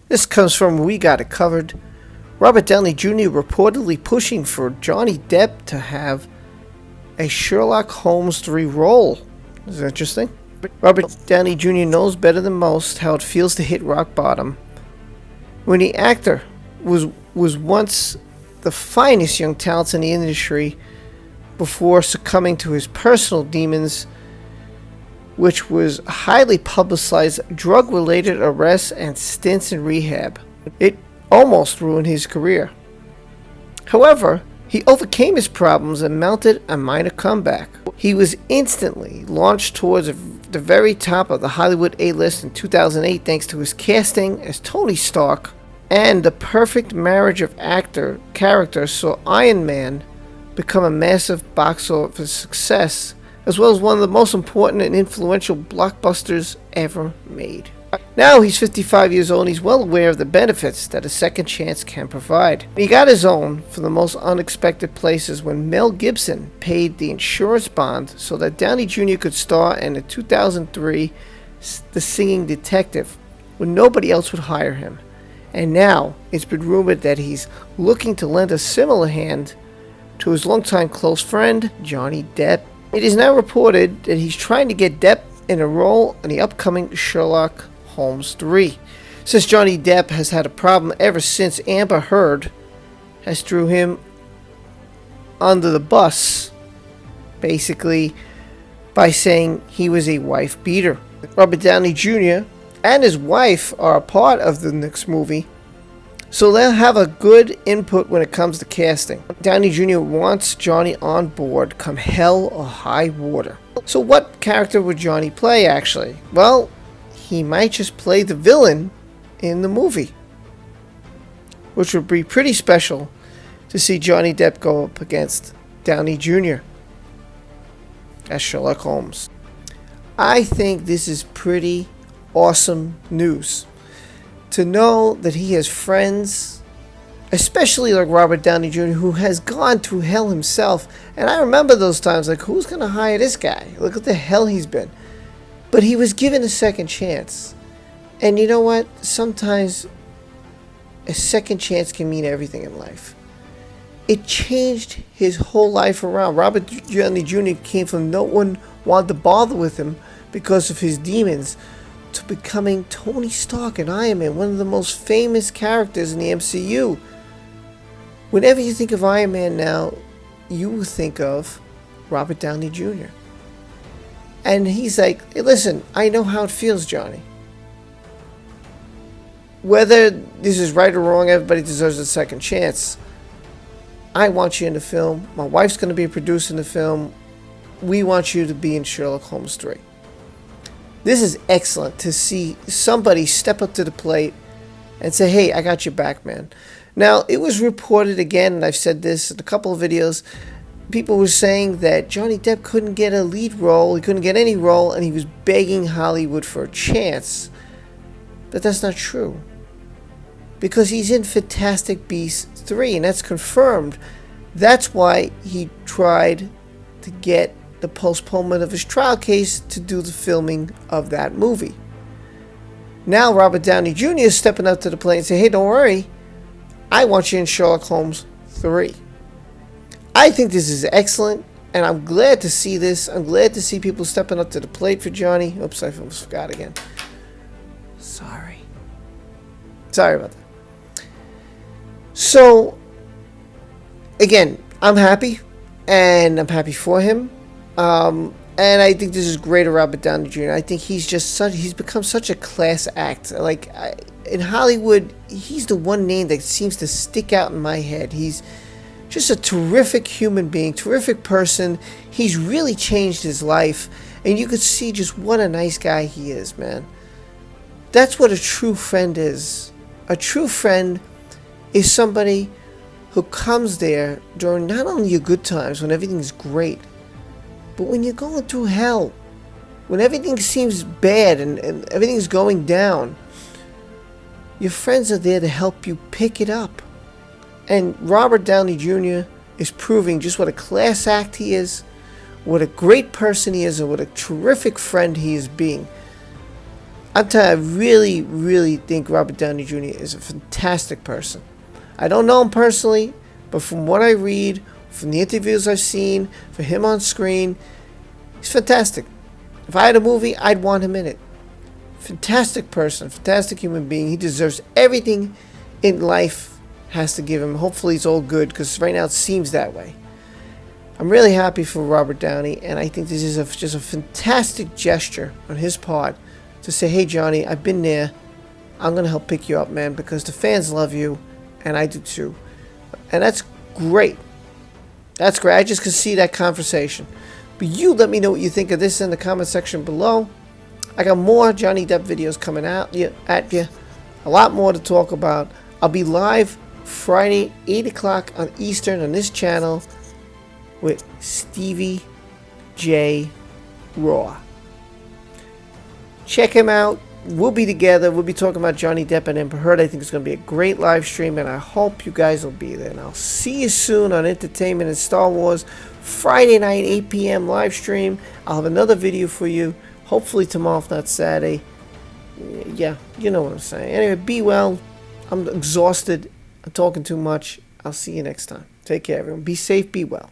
This comes from We Got It Covered. Robert Downey Jr. reportedly pushing for Johnny Depp to have a Sherlock Holmes 3 role. Is that interesting? Robert Downey Jr. knows better than most how it feels to hit rock bottom. When the actor was once the finest young talents in the industry before succumbing to his personal demons, which was highly publicized drug-related arrests and stints in rehab. It almost ruined his career. However, he overcame his problems and mounted a minor comeback. He was instantly launched towards the very top of the Hollywood A-list in 2008 thanks to his casting as Tony Stark, and the perfect marriage of actor-character saw Iron Man become a massive box office success, as well as one of the most important and influential blockbusters ever made. Now he's 55 years old and he's well aware of the benefits that a second chance can provide. He got his own from the most unexpected places when Mel Gibson paid the insurance bond so that Downey Jr. could star in the 2003 The Singing Detective when nobody else would hire him. And now it's been rumored that he's looking to lend a similar hand to his longtime close friend, Johnny Depp. It is now reported that he's trying to get Depp in a role in the upcoming Sherlock Holmes 3. Since Johnny Depp has had a problem ever since Amber Heard has threw him under the bus, basically by saying he was a wife beater. Robert Downey Jr. and his wife are a part of the next movie, so they'll have a good input when it comes to casting. Downey Jr. wants Johnny on board come hell or high water. So what character would Johnny play actually? Well, he might just play the villain in the movie, which would be pretty special to see Johnny Depp go up against Downey Jr. as Sherlock Holmes. I think this is pretty awesome news to know that he has friends, especially like Robert Downey Jr., who has gone through hell himself. And I remember those times like, who's going to hire this guy? Look at the hell he's been. But he was given a second chance. And you know what? Sometimes a second chance can mean everything in life. It changed his whole life around. Robert Downey Jr. came from no one wanted to bother with him because of his demons to becoming Tony Stark and Iron Man, one of the most famous characters in the MCU. Whenever you think of Iron Man now, you will think of Robert Downey Jr. And he's like, hey, listen, I know how it feels, Johnny. Whether this is right or wrong, everybody deserves a second chance. I want you in the film. My wife's going to be producing the film. We want you to be in Sherlock Holmes 3. This is excellent to see somebody step up to the plate and say, hey, I got your back, man. Now, it was reported again, and I've said this in a couple of videos, people were saying that Johnny Depp couldn't get a lead role, he couldn't get any role, and he was begging Hollywood for a chance. But that's not true. Because he's in Fantastic Beasts 3, and that's confirmed. That's why he tried to get the postponement of his trial case to do the filming of that movie. Now Robert Downey Jr. is stepping up to the plate and saying, hey, don't worry, I want you in Sherlock Holmes 3. I think this is excellent, and I'm glad to see this. I'm glad to see people stepping up to the plate for Johnny. Oops, I almost forgot again. Sorry about that. So, again, I'm happy, and I'm happy for him. And I think this is great of Robert Downey Jr. I think he's become such a class act. Like, in Hollywood, he's the one name that seems to stick out in my head. He's just a terrific human being, terrific person. He's really changed his life, and you could see just what a nice guy he is, man. That's what a true friend is. A true friend is somebody who comes there during not only your good times, when everything's great, but when you're going through hell, when everything seems bad and everything's going down, your friends are there to help you pick it up. And Robert Downey Jr. is proving just what a class act he is, what a great person he is, and what a terrific friend he is being. I'm telling you, I really, really think Robert Downey Jr. is a fantastic person. I don't know him personally, but from what I read, from the interviews I've seen, for him on screen, he's fantastic. If I had a movie, I'd want him in it. Fantastic person, fantastic human being. He deserves everything in life has to give him. Hopefully it's all good, because right now it seems that way. I'm really happy for Robert Downey, and I think this is just a fantastic gesture on his part to say, hey Johnny, I've been there. I'm going to help pick you up, man, because the fans love you, and I do too. And that's great. That's great. I just could see that conversation. But you let me know what you think of this in the comment section below. I got more Johnny Depp videos coming out at you. A lot more to talk about. I'll be live Friday, 8 o'clock on Eastern on this channel with Stevie J. Raw. Check him out. We'll be together. We'll be talking about Johnny Depp and Amber Heard. I think it's going to be a great live stream, and I hope you guys will be there. And I'll see you soon on Entertainment and Star Wars Friday night, 8 p.m. live stream. I'll have another video for you. Hopefully tomorrow, if not Saturday. Yeah, you know what I'm saying. Anyway, be well. I'm exhausted. I'm talking too much. I'll see you next time. Take care, everyone. Be safe. Be well.